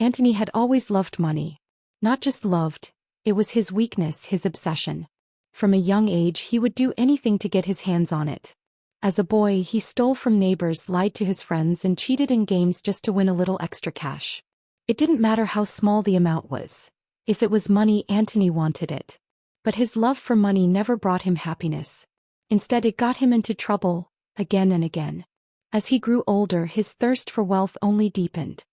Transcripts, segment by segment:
Antony had always loved money. Not just loved, it was his weakness, his obsession. From a young age he would do anything to get his hands on it. As a boy he stole from neighbors, lied to his friends and cheated in games just to win a little extra cash. It didn't matter how small the amount was. If it was money, Antony wanted it. But his love for money never brought him happiness. Instead it got him into trouble, again and again. As he grew older his thirst for wealth only deepened.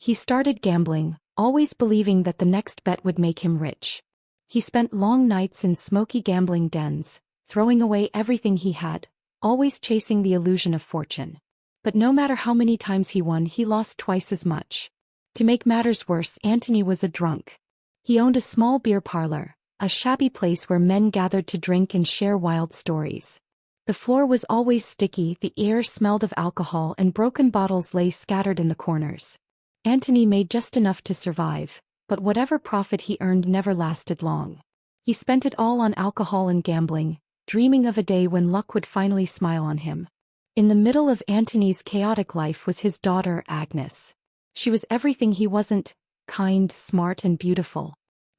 He started gambling, always believing that the next bet would make him rich. He spent long nights in smoky gambling dens, throwing away everything he had, always chasing the illusion of fortune. But no matter how many times he won, he lost twice as much. To make matters worse, Antony was a drunk. He owned a small beer parlor, a shabby place where men gathered to drink and share wild stories. The floor was always sticky, the air smelled of alcohol, and broken bottles lay scattered in the corners. Antony made just enough to survive, but whatever profit he earned never lasted long. He spent it all on alcohol and gambling, dreaming of a day when luck would finally smile on him. In the middle of Antony's chaotic life was his daughter, Agnes. She was everything he wasn't: kind, smart, and beautiful.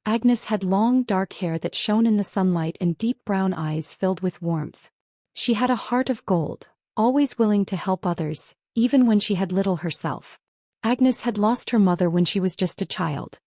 Agnes had long, dark hair that shone in the sunlight and deep brown eyes filled with warmth. She had a heart of gold, always willing to help others, even when she had little herself. Agnes had lost her mother when she was just a child.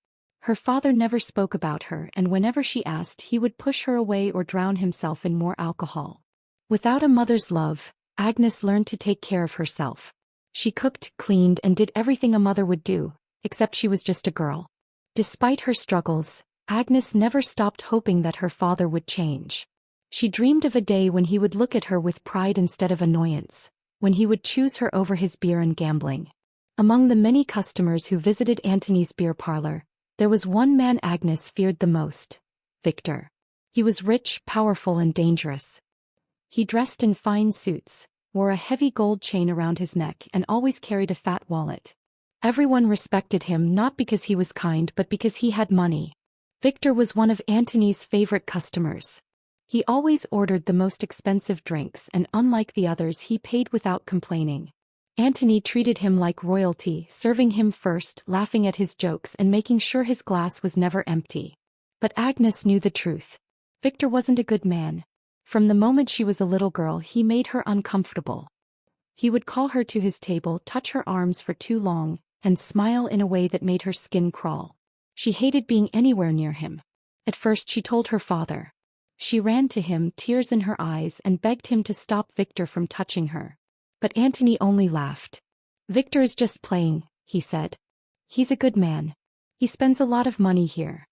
Her father never spoke about her, and whenever she asked, he would push her away or drown himself in more alcohol. Without a mother's love, Agnes learned to take care of herself. She cooked, cleaned, and did everything a mother would do, except she was just a girl. Despite her struggles, Agnes never stopped hoping that her father would change. She dreamed of a day when he would look at her with pride instead of annoyance, when he would choose her over his beer and gambling. Among the many customers who visited Antony's beer parlor, there was one man Agnes feared the most: Victor. He was rich, powerful, and dangerous. He dressed in fine suits, wore a heavy gold chain around his neck, and always carried a fat wallet. Everyone respected him not because he was kind but because he had money. Victor was one of Antony's favorite customers. He always ordered the most expensive drinks, and unlike the others, he paid without complaining. Antony treated him like royalty, serving him first, laughing at his jokes, and making sure his glass was never empty. But Agnes knew the truth. Victor wasn't a good man. From the moment she was a little girl, he made her uncomfortable. He would call her to his table, touch her arms for too long, and smile in a way that made her skin crawl. She hated being anywhere near him. At first she told her father. She ran to him, tears in her eyes, and begged him to stop Victor from touching her. But Antony only laughed. "Victor is just playing," he said. "He's a good man. He spends a lot of money here."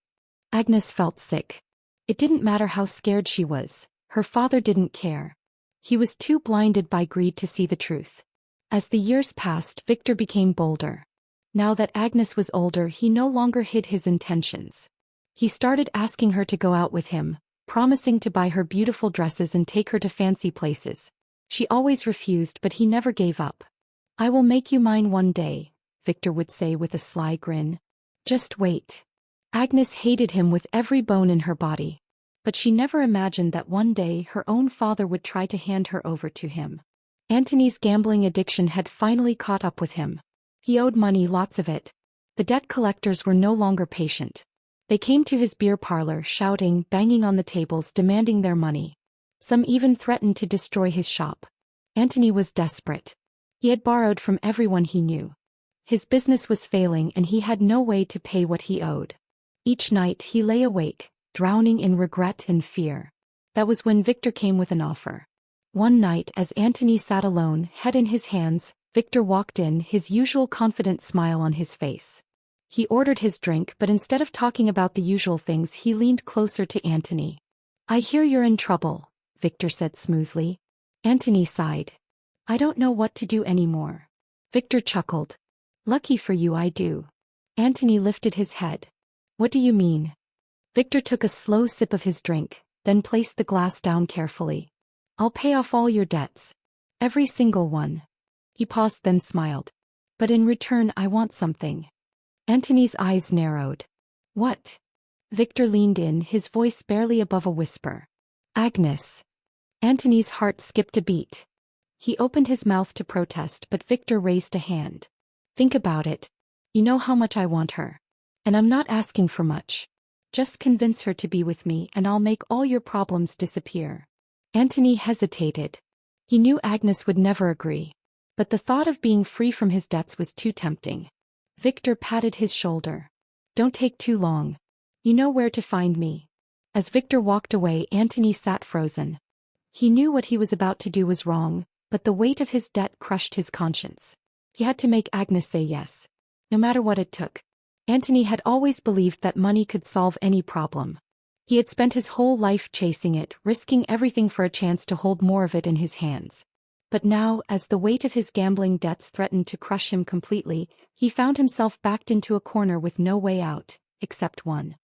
Agnes felt sick. It didn't matter how scared she was, her father didn't care. He was too blinded by greed to see the truth. As the years passed, Victor became bolder. Now that Agnes was older, he no longer hid his intentions. He started asking her to go out with him, promising to buy her beautiful dresses and take her to fancy places. She always refused, but he never gave up. "I will make you mine one day," Victor would say with a sly grin. "Just wait." Agnes hated him with every bone in her body. But she never imagined that one day her own father would try to hand her over to him. Antony's gambling addiction had finally caught up with him. He owed money, lots of it. The debt collectors were no longer patient. They came to his beer parlor, shouting, banging on the tables, demanding their money. Some even threatened to destroy his shop. Antony was desperate. He had borrowed from everyone he knew. His business was failing and he had no way to pay what he owed. Each night he lay awake, drowning in regret and fear. That was when Victor came with an offer. One night, as Antony sat alone, head in his hands, Victor walked in, his usual confident smile on his face. He ordered his drink, but instead of talking about the usual things, he leaned closer to Antony. "I hear you're in trouble," Victor said smoothly. Antony sighed. "I don't know what to do anymore." Victor chuckled. "Lucky for you, I do." Antony lifted his head. "What do you mean?" Victor took a slow sip of his drink, then placed the glass down carefully. "I'll pay off all your debts. Every single one." He paused, then smiled. "But in return, I want something." Antony's eyes narrowed. "What?" Victor leaned in, his voice barely above a whisper. "Agnes." Antony's heart skipped a beat. He opened his mouth to protest, but Victor raised a hand. "Think about it. You know how much I want her. And I'm not asking for much. Just convince her to be with me and I'll make all your problems disappear." Antony hesitated. He knew Agnes would never agree. But the thought of being free from his debts was too tempting. Victor patted his shoulder. "Don't take too long. You know where to find me." As Victor walked away, Antony sat frozen. He knew what he was about to do was wrong, but the weight of his debt crushed his conscience. He had to make Agnes say yes, no matter what it took. Antony had always believed that money could solve any problem. He had spent his whole life chasing it, risking everything for a chance to hold more of it in his hands. But now, as the weight of his gambling debts threatened to crush him completely, he found himself backed into a corner with no way out, except one.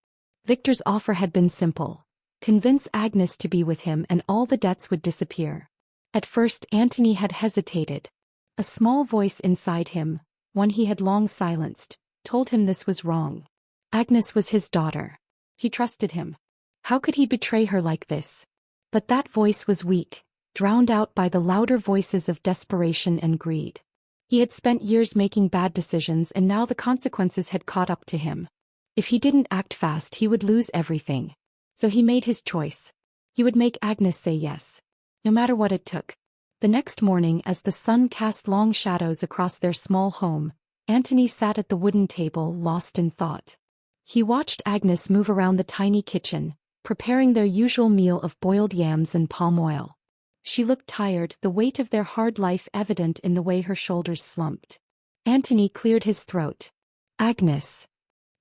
Victor's offer had been simple. Convince Agnes to be with him and all the debts would disappear. At first Antony had hesitated. A small voice inside him, one he had long silenced, told him this was wrong. Agnes was his daughter. He trusted him. How could he betray her like this? But that voice was weak, drowned out by the louder voices of desperation and greed. He had spent years making bad decisions and now the consequences had caught up to him. If he didn't act fast, he would lose everything. So he made his choice. He would make Agnes say yes, no matter what it took. The next morning, as the sun cast long shadows across their small home, Antony sat at the wooden table, lost in thought. He watched Agnes move around the tiny kitchen, preparing their usual meal of boiled yams and palm oil. She looked tired, the weight of their hard life evident in the way her shoulders slumped. Antony cleared his throat. "Agnes."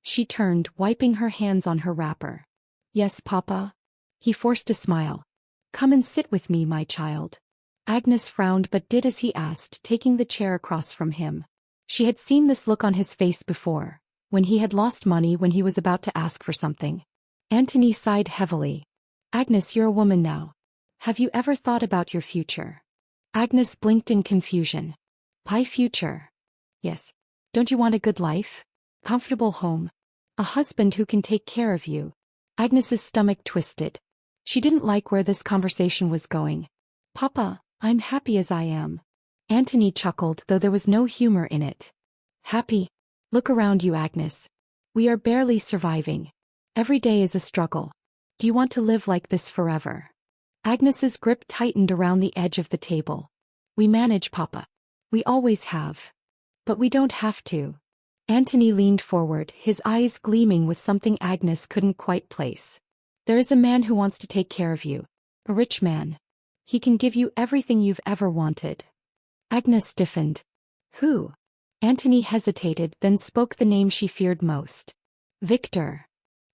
She turned, wiping her hands on her wrapper. "Yes, Papa?" He forced a smile. "Come and sit with me, my child." Agnes frowned but did as he asked, taking the chair across from him. She had seen this look on his face before, when he had lost money when he was about to ask for something. Antony sighed heavily. "Agnes, you're a woman now. Have you ever thought about your future?" Agnes blinked in confusion. "My future?" "Yes. Don't you want a good life? Comfortable home? A husband who can take care of you?" Agnes's stomach twisted. She didn't like where this conversation was going. "Papa, I'm happy as I am." Antony chuckled, though there was no humor in it. "Happy? Look around you, Agnes. We are barely surviving. Every day is a struggle. Do you want to live like this forever?" Agnes's grip tightened around the edge of the table. "We manage, Papa. We always have. But we don't have to." Antony leaned forward, his eyes gleaming with something Agnes couldn't quite place. "There is a man who wants to take care of you. A rich man. He can give you everything you've ever wanted." Agnes stiffened. "Who?" Antony hesitated, then spoke the name she feared most. "Victor."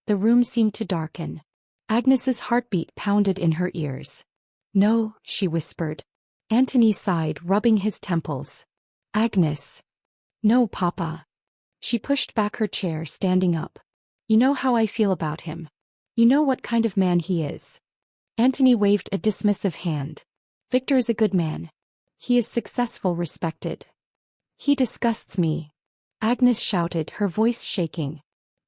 The room seemed to darken. Agnes's heartbeat pounded in her ears. "No," she whispered. Antony sighed, rubbing his temples. "Agnes." "No, Papa." She pushed back her chair, standing up. "You know how I feel about him. You know what kind of man he is." Antony waved a dismissive hand. "Victor is a good man. He is successful, respected." "He disgusts me," Agnes shouted, her voice shaking.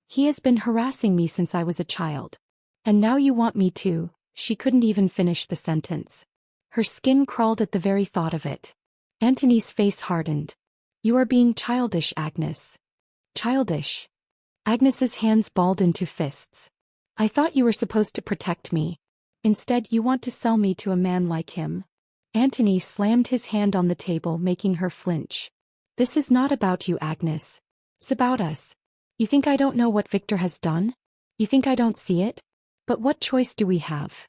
"He has been harassing me since I was a child. And now you want me to." She couldn't even finish the sentence. Her skin crawled at the very thought of it. Antony's face hardened. "You are being childish, Agnes." "Childish?" Agnes's hands balled into fists. "I thought you were supposed to protect me. Instead, you want to sell me to a man like him." Antony slammed his hand on the table, making her flinch. "This is not about you, Agnes. It's about us. You think I don't know what Victor has done? You think I don't see it? But what choice do we have?"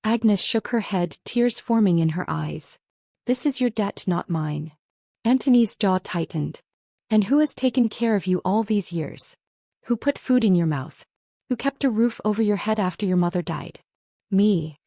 Agnes shook her head, tears forming in her eyes. "This is your debt, not mine." Antony's jaw tightened. "And who has taken care of you all these years? Who put food in your mouth? Who kept a roof over your head after your mother died?" "Me."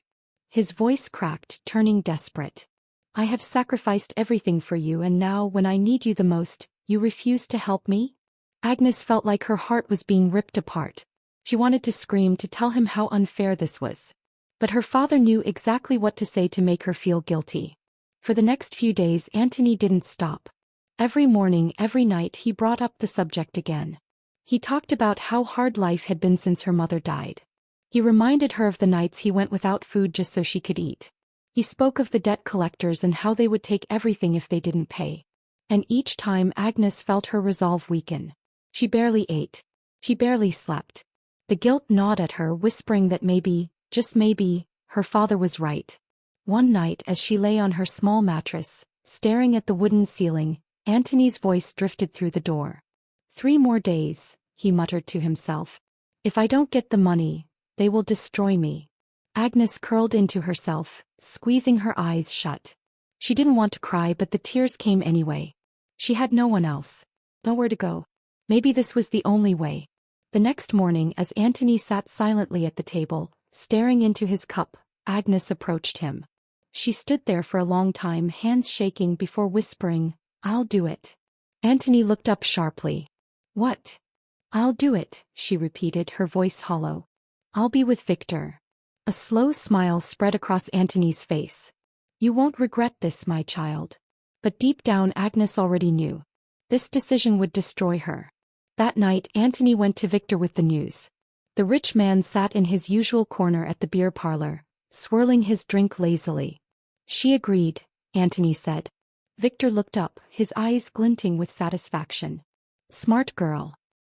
His voice cracked, turning desperate. "I have sacrificed everything for you, and now, when I need you the most, you refuse to help me?" Agnes felt like her heart was being ripped apart. She wanted to scream, to tell him how unfair this was. But her father knew exactly what to say to make her feel guilty. For the next few days, Antony didn't stop. Every morning, every night, he brought up the subject again. He talked about how hard life had been since her mother died. He reminded her of the nights he went without food just so she could eat. He spoke of the debt collectors and how they would take everything if they didn't pay. And each time Agnes felt her resolve weaken. She barely ate. She barely slept. The guilt gnawed at her, whispering that maybe, just maybe, her father was right. One night as she lay on her small mattress, staring at the wooden ceiling, Antony's voice drifted through the door. 3 more days, he muttered to himself. If I don't get the money, they will destroy me. Agnes curled into herself, squeezing her eyes shut. She didn't want to cry, but the tears came anyway. She had no one else. Nowhere to go. Maybe this was the only way. The next morning, as Antony sat silently at the table, staring into his cup, Agnes approached him. She stood there for a long time, hands shaking, before whispering, "I'll do it." Antony looked up sharply. "What?" "I'll do it," she repeated, her voice hollow. "I'll be with Victor." A slow smile spread across Antony's face. "You won't regret this, my child." But deep down Agnes already knew. This decision would destroy her. That night Antony went to Victor with the news. The rich man sat in his usual corner at the beer parlor, swirling his drink lazily. "She agreed," Antony said. Victor looked up, his eyes glinting with satisfaction. "Smart girl."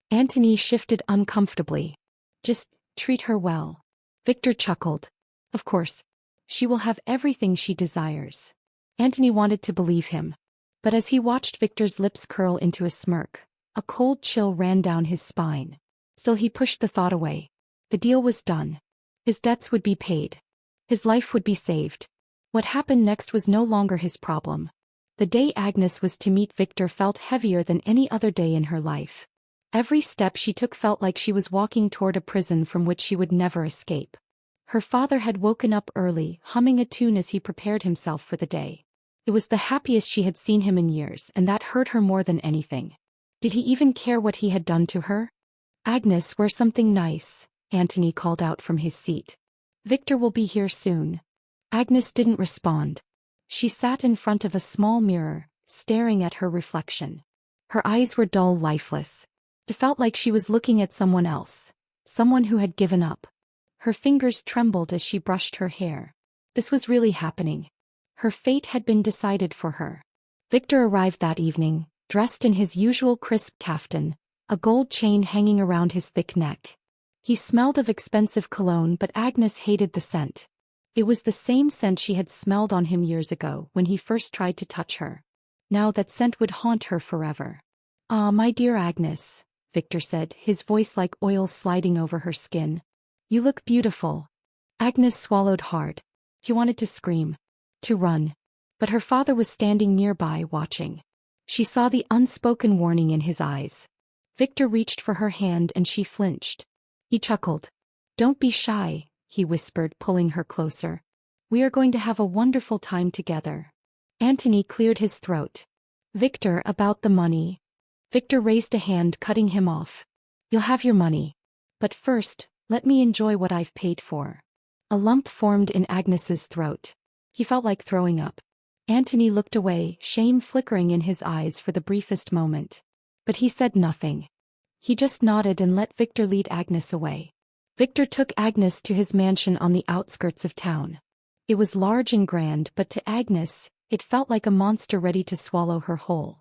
Antony shifted uncomfortably. "Just treat her well." Victor chuckled. "Of course. She will have everything she desires." Antony wanted to believe him. But as he watched Victor's lips curl into a smirk, a cold chill ran down his spine. Still he pushed the thought away. The deal was done. His debts would be paid. His life would be saved. What happened next was no longer his problem. The day Agnes was to meet Victor felt heavier than any other day in her life. Every step she took felt like she was walking toward a prison from which she would never escape. Her father had woken up early, humming a tune as he prepared himself for the day. It was the happiest she had seen him in years, and that hurt her more than anything. Did he even care what he had done to her? "Agnes, wear something nice," Antony called out from his seat. "Victor will be here soon." Agnes didn't respond. She sat in front of a small mirror, staring at her reflection. Her eyes were dull, lifeless. It felt like she was looking at someone else, someone who had given up. Her fingers trembled as she brushed her hair. This was really happening. Her fate had been decided for her. Victor arrived that evening, dressed in his usual crisp kaftan, a gold chain hanging around his thick neck. He smelled of expensive cologne, but Agnes hated the scent. It was the same scent she had smelled on him years ago when he first tried to touch her. Now that scent would haunt her forever. "Ah, my dear Agnes," Victor said, his voice like oil sliding over her skin. "You look beautiful." Agnes swallowed hard. She wanted to scream, to run. But her father was standing nearby, watching. She saw the unspoken warning in his eyes. Victor reached for her hand and she flinched. He chuckled. "Don't be shy," he whispered, pulling her closer. "We are going to have a wonderful time together." Antony cleared his throat. "Victor, about the money." Victor raised a hand, cutting him off. "You'll have your money. But first, let me enjoy what I've paid for." A lump formed in Agnes's throat. He felt like throwing up. Antony looked away, shame flickering in his eyes for the briefest moment. But he said nothing. He just nodded and let Victor lead Agnes away. Victor took Agnes to his mansion on the outskirts of town. It was large and grand, but to Agnes, it felt like a monster ready to swallow her whole.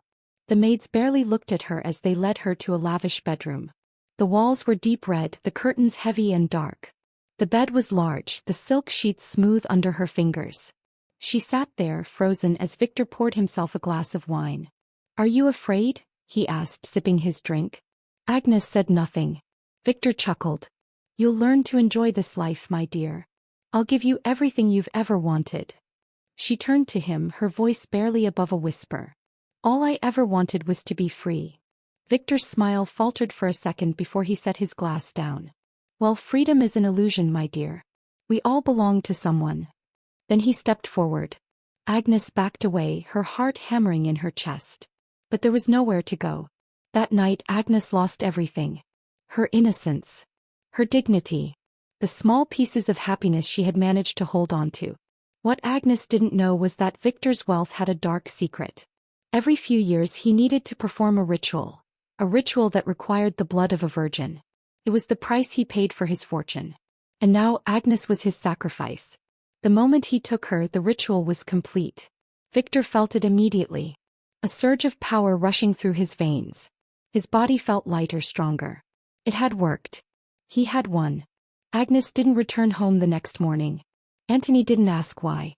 The maids barely looked at her as they led her to a lavish bedroom. The walls were deep red, the curtains heavy and dark. The bed was large, the silk sheets smooth under her fingers. She sat there, frozen, as Victor poured himself a glass of wine. "Are you afraid?" he asked, sipping his drink. Agnes said nothing. Victor chuckled. "You'll learn to enjoy this life, my dear. I'll give you everything you've ever wanted." She turned to him, her voice barely above a whisper. "All I ever wanted was to be free." Victor's smile faltered for a second before he set his glass down. "Well, freedom is an illusion, my dear. We all belong to someone." Then he stepped forward. Agnes backed away, her heart hammering in her chest. But there was nowhere to go. That night Agnes lost everything. Her innocence. Her dignity. The small pieces of happiness she had managed to hold on to. What Agnes didn't know was that Victor's wealth had a dark secret. Every few years he needed to perform a ritual that required the blood of a virgin. It was the price he paid for his fortune. And now Agnes was his sacrifice. The moment he took her, the ritual was complete. Victor felt it immediately. A surge of power rushing through his veins. His body felt lighter, stronger. It had worked. He had won. Agnes didn't return home the next morning. Anthony didn't ask why.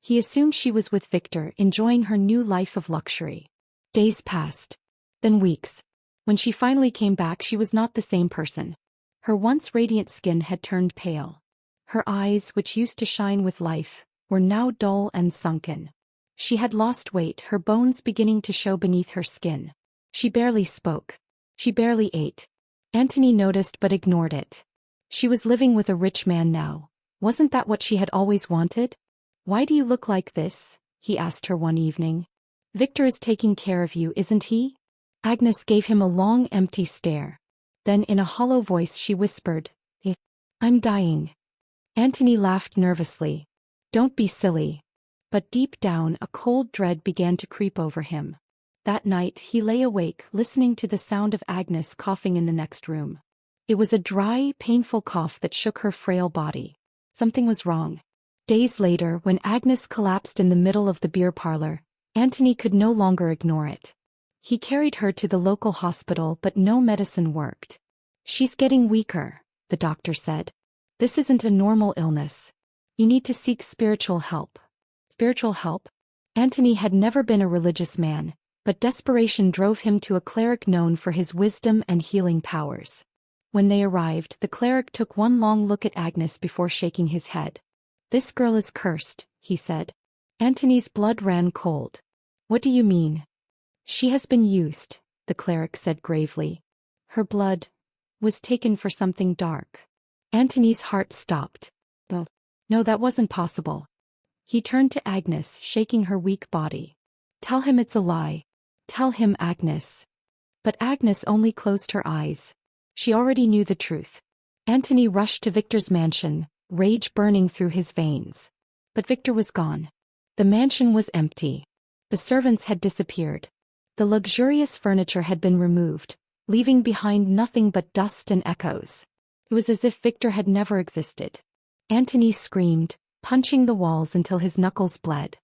He assumed she was with Victor, enjoying her new life of luxury. Days passed. Then weeks. When she finally came back, she was not the same person. Her once radiant skin had turned pale. Her eyes, which used to shine with life, were now dull and sunken. She had lost weight, her bones beginning to show beneath her skin. She barely spoke. She barely ate. Anthony noticed but ignored it. She was living with a rich man now. Wasn't that what she had always wanted? "Why do you look like this?" he asked her one evening. "Victor is taking care of you, isn't he?" Agnes gave him a long, empty stare. Then in a hollow voice she whispered, "I'm dying." Anthony laughed nervously. "Don't be silly." But deep down a cold dread began to creep over him. That night he lay awake, listening to the sound of Agnes coughing in the next room. It was a dry, painful cough that shook her frail body. Something was wrong. Days later, when Agnes collapsed in the middle of the beer parlor, Anthony could no longer ignore it. He carried her to the local hospital, but no medicine worked. "She's getting weaker," the doctor said. "This isn't a normal illness. You need to seek spiritual help." Spiritual help? Anthony had never been a religious man, but desperation drove him to a cleric known for his wisdom and healing powers. When they arrived, the cleric took one long look at Agnes before shaking his head. "This girl is cursed," he said. Anthony's blood ran cold. "What do you mean?" "She has been used," the cleric said gravely. "Her blood was taken for something dark." Anthony's heart stopped. No, that wasn't possible. He turned to Agnes, shaking her weak body. "Tell him it's a lie. Tell him, Agnes." But Agnes only closed her eyes. She already knew the truth. Anthony rushed to Victor's mansion, rage burning through his veins. But Victor was gone. The mansion was empty. The servants had disappeared. The luxurious furniture had been removed, leaving behind nothing but dust and echoes. It was as if Victor had never existed. Anthony screamed, punching the walls until his knuckles bled.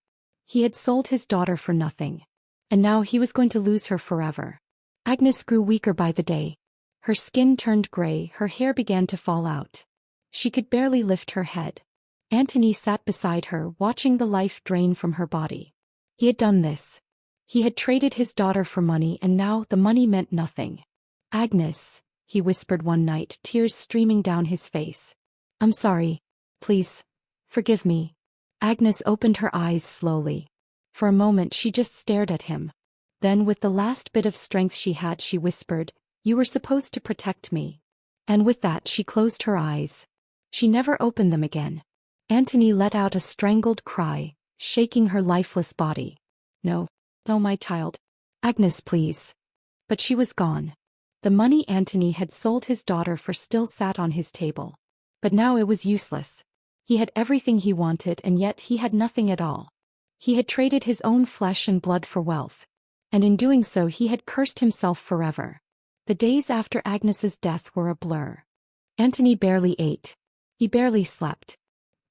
He had sold his daughter for nothing. And now he was going to lose her forever. Agnes grew weaker by the day. Her skin turned gray, her hair began to fall out. She could barely lift her head. Anthony sat beside her, watching the life drain from her body. He had done this. He had traded his daughter for money, and now the money meant nothing. "Agnes," he whispered one night, tears streaming down his face. "I'm sorry. Please, forgive me." Agnes opened her eyes slowly. For a moment she just stared at him. Then with the last bit of strength she had, she whispered, "You were supposed to protect me." And with that she closed her eyes. She never opened them again. Anthony let out a strangled cry, shaking her lifeless body. "No, no, my child. Agnes, please." But she was gone. The money Anthony had sold his daughter for still sat on his table. But now it was useless. He had everything he wanted, and yet he had nothing at all. He had traded his own flesh and blood for wealth. And in doing so he had cursed himself forever. The days after Agnes's death were a blur. Anthony barely ate. He barely slept.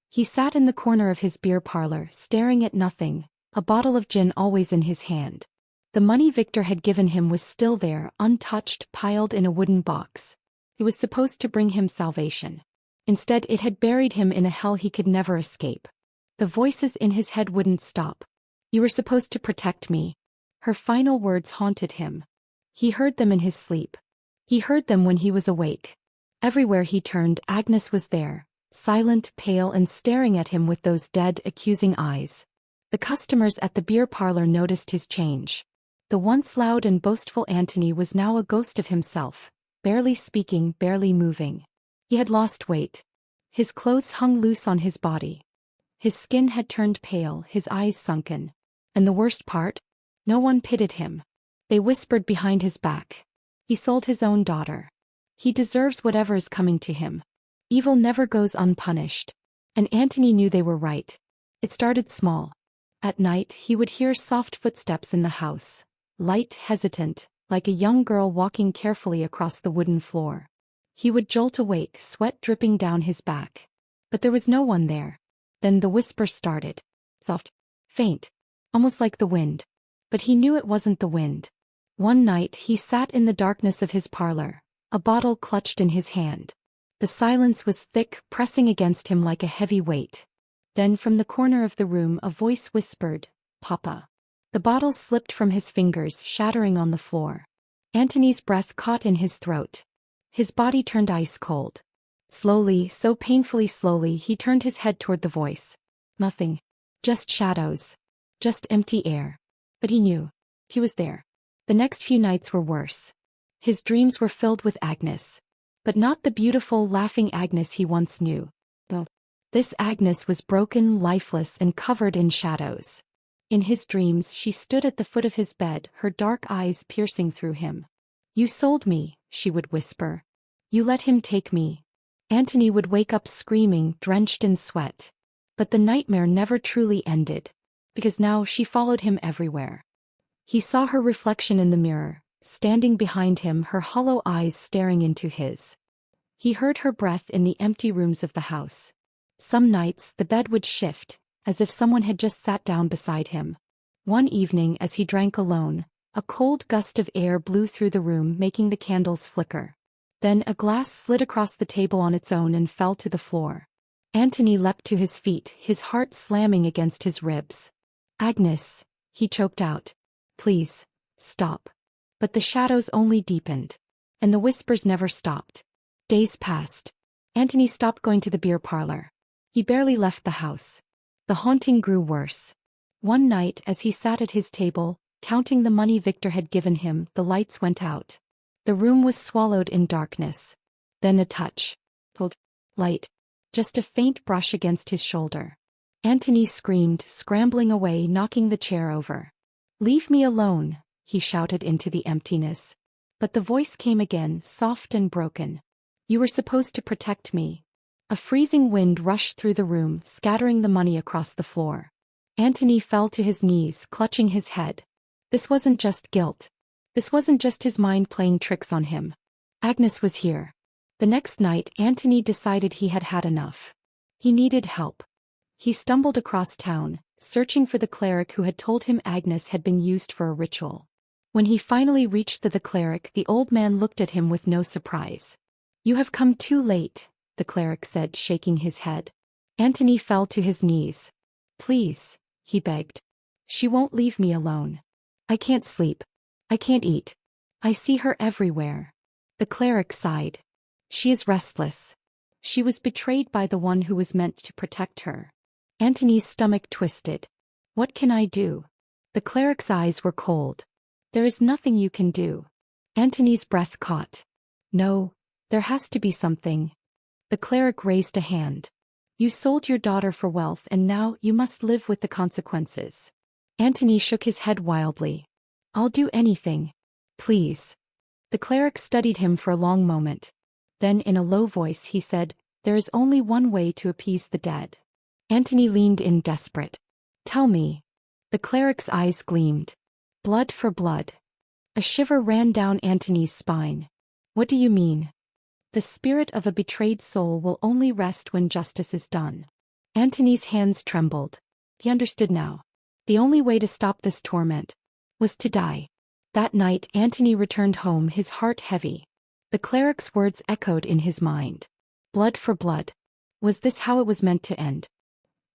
He sat in the corner of his beer parlor, staring at nothing, a bottle of gin always in his hand. The money Victor had given him was still there, untouched, piled in a wooden box. It was supposed to bring him salvation. Instead, it had buried him in a hell he could never escape. The voices in his head wouldn't stop. "You were supposed to protect me." Her final words haunted him. He heard them in his sleep. He heard them when he was awake. Everywhere he turned, Agnes was there, silent, pale, and staring at him with those dead, accusing eyes. The customers at the beer parlor noticed his change. The once loud and boastful Anthony was now a ghost of himself, barely speaking, barely moving. He had lost weight. His clothes hung loose on his body. His skin had turned pale, his eyes sunken. And the worst part? No one pitied him. They whispered behind his back. He sold his own daughter. He deserves whatever is coming to him. Evil never goes unpunished. And Anthony knew they were right. It started small. At night, he would hear soft footsteps in the house, light, hesitant, like a young girl walking carefully across the wooden floor. He would jolt awake, sweat dripping down his back. But there was no one there. Then the whisper started. Soft, faint, almost like the wind. But he knew it wasn't the wind. One night he sat in the darkness of his parlor, a bottle clutched in his hand. The silence was thick, pressing against him like a heavy weight. Then from the corner of the room a voice whispered, "Papa." The bottle slipped from his fingers, shattering on the floor. Antony's breath caught in his throat. His body turned ice cold. Slowly, so painfully slowly, he turned his head toward the voice. Nothing. Just shadows. Just empty air. But he knew. He was there. The next few nights were worse. His dreams were filled with Agnes. But not the beautiful, laughing Agnes he once knew. No. This Agnes was broken, lifeless, and covered in shadows. In his dreams she stood at the foot of his bed, her dark eyes piercing through him. "You sold me," she would whisper. "You let him take me." Antony would wake up screaming, drenched in sweat. But the nightmare never truly ended, because now she followed him everywhere. He saw her reflection in the mirror, standing behind him, her hollow eyes staring into his. He heard her breath in the empty rooms of the house. Some nights the bed would shift, as if someone had just sat down beside him. One evening as he drank alone, a cold gust of air blew through the room, making the candles flicker. Then a glass slid across the table on its own and fell to the floor. Antony leapt to his feet, his heart slamming against his ribs. "Agnes," he choked out. "Please, stop." But the shadows only deepened. And the whispers never stopped. Days passed. Antony stopped going to the beer parlor. He barely left the house. The haunting grew worse. One night as he sat at his table, counting the money Victor had given him, the lights went out. The room was swallowed in darkness. Then a touch. Cold light. Just a faint brush against his shoulder. Antony screamed, scrambling away, knocking the chair over. "Leave me alone," he shouted into the emptiness. But the voice came again, soft and broken. "You were supposed to protect me." A freezing wind rushed through the room, scattering the money across the floor. Antony fell to his knees, clutching his head. This wasn't just guilt. This wasn't just his mind playing tricks on him. Agnes was here. The next night Antony decided he had had enough. He needed help. He stumbled across town, searching for the cleric who had told him Agnes had been used for a ritual. When he finally reached the cleric, the old man looked at him with no surprise. "You have come too late," the cleric said, shaking his head. Antony fell to his knees. "Please," he begged. "She won't leave me alone. I can't sleep. I can't eat. I see her everywhere." The cleric sighed. "She is restless. She was betrayed by the one who was meant to protect her." Antony's stomach twisted. "What can I do?" The cleric's eyes were cold. "There is nothing you can do." Antony's breath caught. "No, there has to be something." The cleric raised a hand. "You sold your daughter for wealth and now you must live with the consequences." Antony shook his head wildly. "I'll do anything. Please." The cleric studied him for a long moment. Then in a low voice he said, "There is only one way to appease the dead." Antony leaned in desperate. "Tell me." The cleric's eyes gleamed. "Blood for blood." A shiver ran down Antony's spine. "What do you mean?" "The spirit of a betrayed soul will only rest when justice is done." Antony's hands trembled. He understood now. The only way to stop this torment was to die. That night Antony returned home, his heart heavy. The cleric's words echoed in his mind. Blood for blood. Was this how it was meant to end?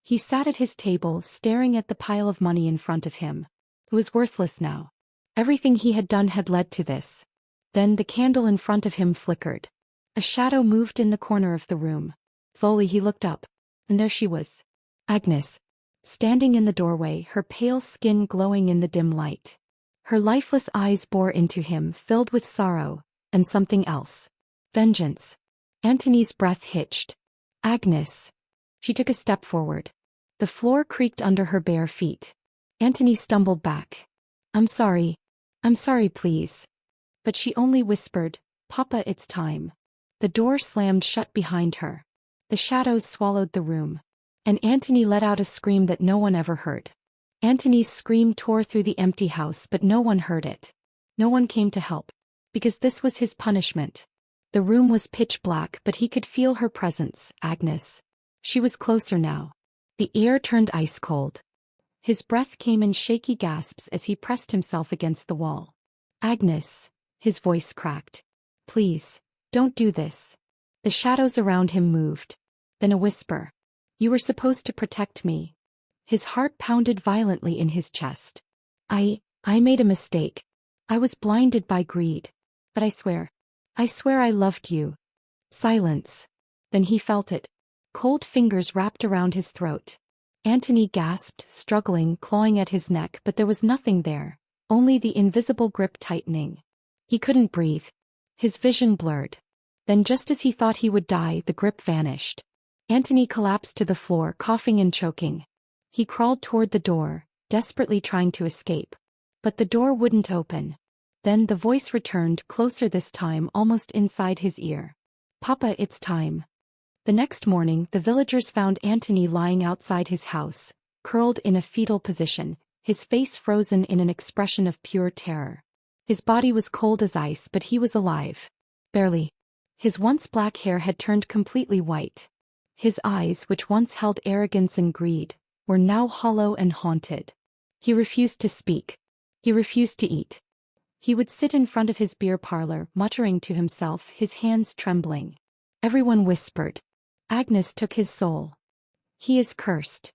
He sat at his table, staring at the pile of money in front of him. It was worthless now. Everything he had done had led to this. Then the candle in front of him flickered. A shadow moved in the corner of the room. Slowly he looked up, and there she was. Agnes. Standing in the doorway, her pale skin glowing in the dim light. Her lifeless eyes bore into him, filled with sorrow, and something else. Vengeance. Antony's breath hitched. "Agnes." She took a step forward. The floor creaked under her bare feet. Antony stumbled back. I'm sorry, please." But she only whispered, "Papa, it's time." The door slammed shut behind her. The shadows swallowed the room. And Antony let out a scream that no one ever heard. Antony's scream tore through the empty house, but no one heard it. No one came to help. Because this was his punishment. The room was pitch black, but he could feel her presence, Agnes. She was closer now. The air turned ice cold. His breath came in shaky gasps as he pressed himself against the wall. Agnes, his voice cracked. Please, don't do this. The shadows around him moved. Then a whisper. You were supposed to protect me. His heart pounded violently in his chest. I made a mistake. I was blinded by greed. But I swear I loved you. Silence. Then he felt it. Cold fingers wrapped around his throat. Antony gasped, struggling, clawing at his neck, but there was nothing there, only the invisible grip tightening. He couldn't breathe. His vision blurred. Then just as he thought he would die, the grip vanished. Antony collapsed to the floor, coughing and choking. He crawled toward the door, desperately trying to escape. But the door wouldn't open. Then the voice returned, closer this time, almost inside his ear. Papa, it's time. The next morning, the villagers found Antony lying outside his house, curled in a fetal position, his face frozen in an expression of pure terror. His body was cold as ice, but he was alive. Barely. His once black hair had turned completely white. His eyes, which once held arrogance and greed, were now hollow and haunted. He refused to speak. He refused to eat. He would sit in front of his beer parlor, muttering to himself, his hands trembling. Everyone whispered. Agnes took his soul. He is cursed.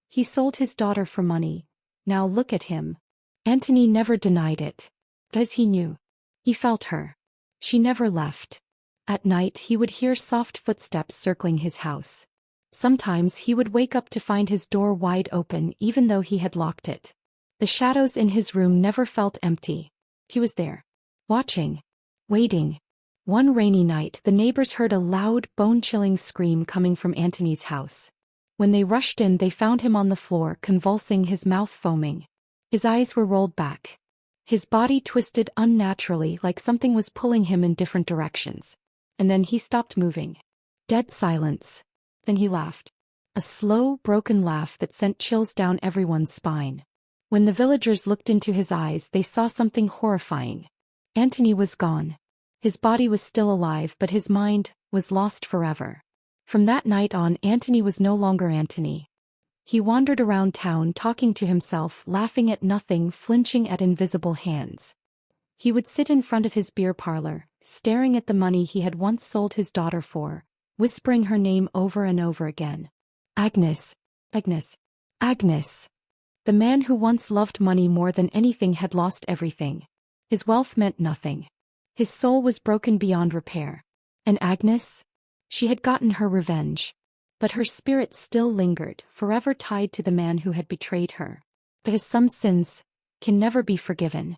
He sold his daughter for money. Now look at him. Antony never denied it. Because he knew. He felt her. She never left. At night he would hear soft footsteps circling his house. Sometimes he would wake up to find his door wide open even though he had locked it. The shadows in his room never felt empty. He was there. Watching. Waiting. One rainy night the neighbors heard a loud, bone-chilling scream coming from Antony's house. When they rushed in they found him on the floor, convulsing, his mouth foaming. His eyes were rolled back. His body twisted unnaturally, like something was pulling him in different directions. And then he stopped moving. Dead silence. Then he laughed. A slow, broken laugh that sent chills down everyone's spine. When the villagers looked into his eyes they saw something horrifying. Antony was gone. His body was still alive, but his mind was lost forever. From that night on, Antony was no longer Antony. He wandered around town talking to himself, laughing at nothing, flinching at invisible hands. He would sit in front of his beer parlor, staring at the money he had once sold his daughter for, whispering her name over and over again. Agnes. Agnes. Agnes. The man who once loved money more than anything had lost everything. His wealth meant nothing. His soul was broken beyond repair. And Agnes? She had gotten her revenge. But her spirit still lingered, forever tied to the man who had betrayed her. Because some sins can never be forgiven.